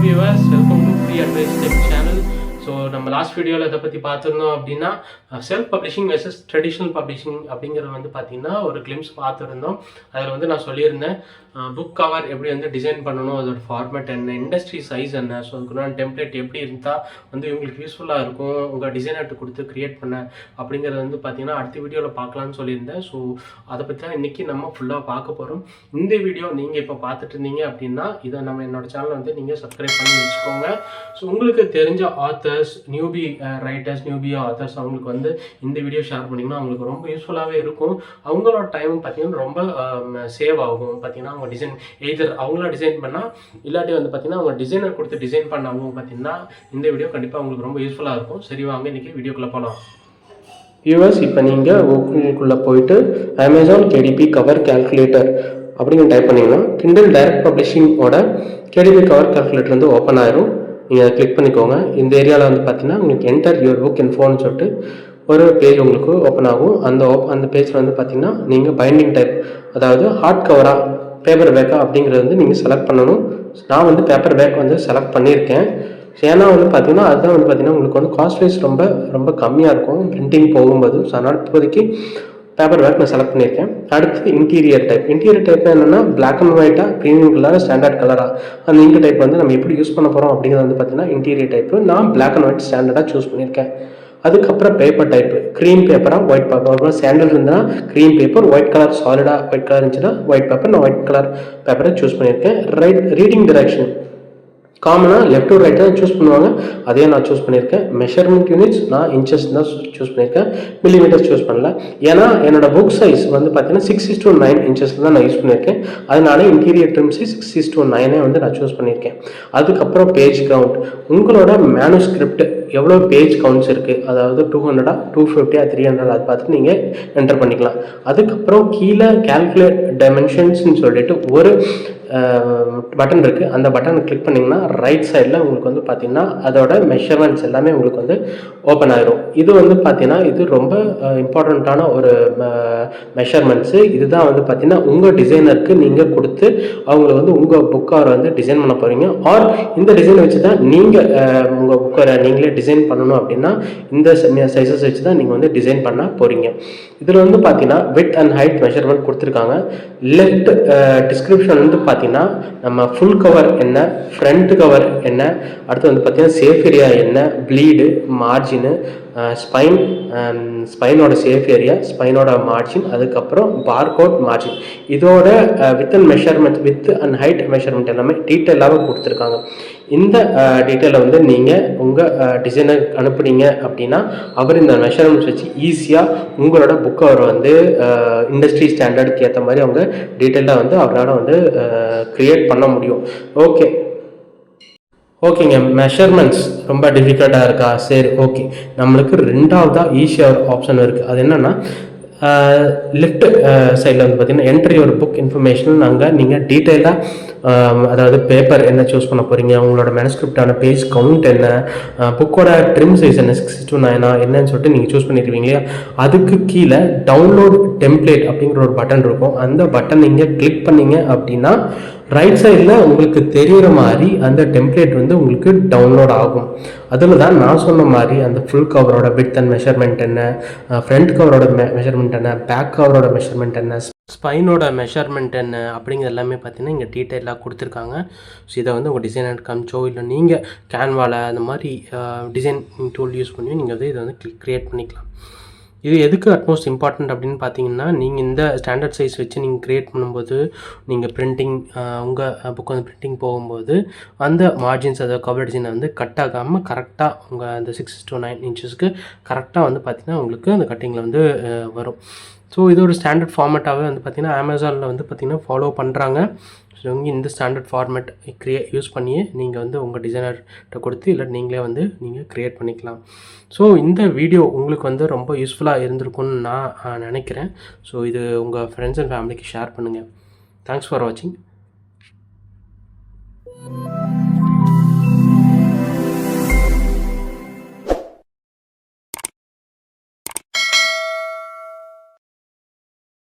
viewers, welcome to Free Advice Tech channel. So நம்ம last வீடியோவில் இதை பற்றி பார்த்துருந்தோம் அப்படின்னா self publishing versus traditional publishing அப்படிங்கிறது வந்து பார்த்திங்கன்னா ஒரு கிளிம்ஸ் பார்த்துருந்தோம். அதில் வந்து நான் சொல்லியிருந்தேன் புக் கவர் எப்படி வந்து டிசைன் பண்ணணும், அதோட ஃபார்மேட் என்ன, இண்டஸ்ட்ரி சைஸ் என்ன, ஸோ அதுக்குள்ள டெம்ப்ளேட் எப்படி இருந்தால் வந்து இவங்களுக்கு யூஸ்ஃபுல்லாக இருக்கும் உங்கள் டிசைனர்ட்டு கொடுத்து க்ரியேட் பண்ண அப்படிங்கிறது வந்து பார்த்திங்கன்னா அடுத்த வீடியோவில் பார்க்கலான்னு சொல்லியிருந்தேன். ஸோ அதை பற்றி தான் இன்றைக்கி நம்ம ஃபுல்லாக பார்க்க போகிறோம். இந்த வீடியோ நீங்கள் இப்போ பார்த்துட்டு இருந்தீங்க அப்படின்னா இதை நம்ம என்னோடய சேனலை வந்து நீங்கள் சப்ஸ்கிரைப் பண்ணி வச்சுக்கோங்க. ஸோ உங்களுக்கு தெரிஞ்ச authors, newbie writers, newbie authors அவங்களுக்கு வந்து இந்த வீடியோ ஷேர் பண்ணிங்கன்னா அவங்களுக்கு ரொம்ப யூஸ்ஃபுல்லாகவே இருக்கும். அவங்களோட டைம் பார்த்திங்கன்னா ரொம்ப சேவ் ஆகும். பார்த்திங்கன்னா அவங்க டிசைன் எய்தர் அவங்களா டிசைன் பண்ணால் இல்லாட்டி வந்து பார்த்திங்கன்னா அவங்க டிசைனர் கொடுத்து டிசைன் பண்ணவங்க பார்த்திங்கன்னா இந்த வீடியோ கண்டிப்பாக அவங்களுக்கு ரொம்ப யூஸ்ஃபுல்லாக இருக்கும். சரி வாங்க இன்றைக்கி வீடியோக்குள்ளே போகலாம். வியூவர்ஸ், இப்போ நீங்கள் கூகுளுக்குள்ளே போயிட்டு அமேசான் கேடிபி கவர் கேல்குலேட்டர் அப்படிங்கிற டைப் பண்ணிங்கன்னா கிண்டல் டைரக்ட் பப்ளிஷிங்கோட கேடிபி கவர் கேல்குலேட்டர் வந்து ஓப்பன் ஆயிரும். நீங்கள் அதை கிளிக் பண்ணிக்கோங்க. இந்த ஏரியாவில் வந்து பார்த்தீங்கன்னா உங்களுக்கு என்டர் யுவர் புக் இன்ஃபோன்னு சொல்லிட்டு ஒரு பேஜ் உங்களுக்கு ஓப்பன் ஆகும். அந்த பேஜில் வந்து பார்த்தீங்கன்னா நீங்கள் பைண்டிங் டைப், அதாவது ஹார்ட் கவராக பேப்பர் பேக்கா அப்படிங்கிறது வந்து நீங்கள் செலக்ட் பண்ணணும். நான் வந்து பேப்பர் பேக் வந்து செலக்ட் பண்ணியிருக்கேன். ஏன்னா வந்து பார்த்தீங்கன்னா அதுதான் வந்து பார்த்தீங்கன்னா உங்களுக்கு வந்து காஸ்ட் வைஸ் ரொம்ப ரொம்ப கம்மியாக இருக்கும் பிரிண்டிங் போகும்போது. ஸோ அதனால் இப்போதைக்கு பேப்பர் பேக் நான் செலக்ட் பண்ணியிருக்கேன். அடுத்து இன்டீரியர் டைப். இன்டீரியர் டைப் என்னென்னா பிளாக் அண்ட் ஒயிட்டாக, ப்ரீமியம் கலராக, ஸ்டாண்டர்ட் கலராக, அந்த இங்க் டைப் வந்து நம்ம எப்படி யூஸ் பண்ண போகிறோம் அப்படிங்கிறது வந்து பார்த்தீங்கன்னா இன்டீரியர் டைப்பு. நான் பிளாக் அண்ட் ஒயிட் ஸ்டாண்டர்டாக சூஸ் பண்ணியிருக்கேன். அதுக்கப்புறம் பேப்பர் டைப்பு, க்ரீம் பேப்பராக ஒயிட் பேப்பர். அப்புறம் சாண்டல் இருந்தால் க்ரீம் பேப்பர், ஒயிட் கலர் சாலிடாக ஒயிட் கலர் இருந்துச்சுன்னா ஒயிட் பேப்பர். நான் ஒயிட் கலர் பேப்பரை சூஸ் பண்ணியிருக்கேன். ரீடிங் டிரெக்ஷன் காமனாக லெஃப்ட் டு ரைட் தான் சூஸ் பண்ணுவாங்க, அதே நான் சூஸ் பண்ணியிருக்கேன். மெஷர்மெண்ட் யூனிட்ஸ் நான் இன்ச்சஸ் தான் சூஸ் பண்ணியிருக்கேன், மில்லிமீட்டர்ஸ் சூஸ் பண்ணல. ஏன்னா என்னோட புக் சைஸ் வந்து பார்த்தீங்கன்னா 6:9 இன்ச்சஸில் தான் நான் யூஸ் பண்ணியிருக்கேன். அதனால இன்டீரியர் ட்ரிம் சைஸ் 6:9 வந்து நான் சூஸ் பண்ணியிருக்கேன். அதுக்கப்புறம் பேஜ் கவுண்ட், உங்களோட மேனுஸ்கிரிப்ட் எவ்வளோ பேஜ் கவுண்ட்ஸ் இருக்குது, அதாவது 200, 250, 300 அது பார்த்துட்டு நீங்கள் என்டர் பண்ணிக்கலாம். அதுக்கப்புறம் கீழே கேல்குலேட் டைமென்ஷன்ஸ்னு சொல்லிட்டு ஒரு பட்டன் இருக்குது. அந்த பட்டனை கிளிக் பண்ணிங்கன்னா ரைட் சைடில் உங்களுக்கு வந்து பார்த்திங்கன்னா அதோட மெஷர்மெண்ட்ஸ் எல்லாமே உங்களுக்கு வந்து ஓப்பன் ஆகிரும். இது வந்து பார்த்திங்கன்னா இது ரொம்ப இம்பார்ட்டண்ட்டான ஒரு மெஷர்மெண்ட்ஸு. இதுதான் வந்து பார்த்திங்கன்னா உங்கள் டிசைனருக்கு நீங்கள் கொடுத்து அவங்கள வந்து உங்கள் புக்கை வந்து டிசைன் பண்ண போகிறீங்க. ஆர் இந்த டிசைனை வச்சு தான் நீங்கள் உங்கள் புக்கை நீங்களே டிசைன் பண்ணணும் அப்படின்னா இந்த சைஸஸ் வச்சு தான் நீங்கள் வந்து டிசைன் பண்ண போகிறீங்க. இதில் வந்து பார்த்தீங்கன்னா வித் அண்ட் ஹைட் மெஷர்மெண்ட் கொடுத்துருக்காங்க. லெஃப்ட் டிஸ்கிரிப்ஷன் வந்து பார்த்தீங்கன்னா நம்ம ஃபுல் கவர் என்ன, ஃப்ரண்ட் கவர் என்ன, அடுத்து வந்து பார்த்தீங்கன்னா சேஃப் ஏரியா என்ன, ப்ளீடு, மார்ஜினு, ஸ்பைனோட சேஃப் ஏரியா, ஸ்பைனோட மார்ஜின், அதுக்கப்புறம் பார்கோட் மார்ஜின், இதோட வித் அண்ட் ஹைட் மெஷர்மெண்ட் எல்லாமே டீட்டெயிலாக கொடுத்துருக்காங்க. இந்த டீட்டெயிலை வந்து நீங்கள் உங்கள் டிசைனர் அனுப்புனீங்க அப்படின்னா அவர் இந்த மெஷர்மெண்ட்ஸ் வச்சு ஈஸியாக உங்களோட புக்கை அவர் வந்து இண்டஸ்ட்ரி ஸ்டாண்டர்டுக்கு ஏற்ற மாதிரி அவங்க டீட்டெயிலாக வந்து அவரால் வந்து க்ரியேட் பண்ண முடியும். ஓகேங்க, மெஷர்மெண்ட்ஸ் ரொம்ப டிஃபிகல்ட்டாக இருக்கா? சரி, ஓகே. நம்மளுக்கு ரெண்டாவதாக ஈஸியாக ஒரு ஆப்ஷன் இருக்குது. அது என்னென்னா லெஃப்ட் சைடில் வந்து பார்த்தீங்கன்னா என்ட்ரி ஒரு புக் இன்ஃபர்மேஷன். அங்கே நீங்கள் டீட்டெயிலாக அதாவது பேப்பர் என்ன சூஸ் பண்ண போகிறீங்க, உங்களோட மேனுஸ்கிரிப்டான பேஜ் கவுண்ட் என்ன, புக்கோட ட்ரிம் சைஸ் என்ன, 6:9 என்னன்னு சொல்லிட்டு நீங்கள் சூஸ் பண்ணிடுவீங்க இல்லையா? அதுக்கு கீழே டவுன்லோட் டெம்ப்ளேட் அப்படிங்கிற ஒரு பட்டன் இருக்கும். அந்த பட்டன் நீங்கள் கிளிக் பண்ணீங்க அப்படின்னா ரைட் சைடில் உங்களுக்கு தெரிகிற மாதிரி அந்த டெம்ப்ளேட் வந்து உங்களுக்கு டவுன்லோட் ஆகும். அதில் தான் நான் சொன்ன மாதிரி அந்த ஃபுல் கவரோட விட்த் அண்ட் மெஷர்மெண்ட் என்ன, ஃப்ரண்ட் கவரோட மெஷர்மெண்ட் என்ன, பேக் கவரோட மெஷர்மெண்ட் என்ன, ஸ்பைனோட மெஷர்மெண்ட் என்ன அப்படிங்கிறது எல்லாமே பார்த்தீங்கன்னா இங்கே டீட்டெயிலாக கொடுத்துருக்காங்க. ஸோ இதை வந்து உங்கள் டிசைனர் காமிச்சோ இல்லை நீங்கள் கேன்வாவில் அந்த மாதிரி டிசைன் டூல் யூஸ் பண்ணி நீங்கள் வந்து இதை வந்து க்ரியேட் பண்ணிக்கலாம். இது எதுக்கு அட்மோஸ்ட் இம்பார்ட்டண்ட் அப்படின்னு பார்த்தீங்கன்னா நீங்கள் இந்த ஸ்டாண்டர்ட் சைஸ் வச்சு நீங்கள் க்ரியேட் பண்ணும்போது நீங்கள் பிரிண்டிங் உங்கள் புக் வந்து பிரிண்டிங் போகும்போது அந்த மார்ஜின்ஸ், அதை கவர் டிசைனை வந்து கட் ஆகாமல் கரெக்டாக உங்கள் அந்த 6:9 இன்ச்சஸ்க்கு கரெக்டாக வந்து பார்த்திங்கன்னா உங்களுக்கு அந்த கட்டிங்கில் வந்து வரும். ஸோ இது ஒரு ஸ்டாண்டர்ட் ஃபார்மேட்டாகவே வந்து பார்த்திங்கன்னா அமேசானில் வந்து பார்த்திங்கன்னா ஃபாலோ பண்ணுறாங்க. ஸோ இந்த ஸ்டாண்டர்ட் ஃபார்மேட் யூஸ் பண்ணியே நீங்கள் வந்து உங்கள் டிசைனர்கிட்ட கொடுத்து இல்லை நீங்களே வந்து நீங்கள் க்ரியேட் பண்ணிக்கலாம். ஸோ இந்த வீடியோ உங்களுக்கு வந்து ரொம்ப யூஸ்ஃபுல்லாக இருந்திருக்கும்னு நான் நினைக்கிறேன். ஸோ இது உங்கள் ஃப்ரெண்ட்ஸ் அண்ட் ஃபேமிலிக்கு ஷேர் பண்ணுங்கள். தேங்க்ஸ் ஃபார் வாட்சிங்.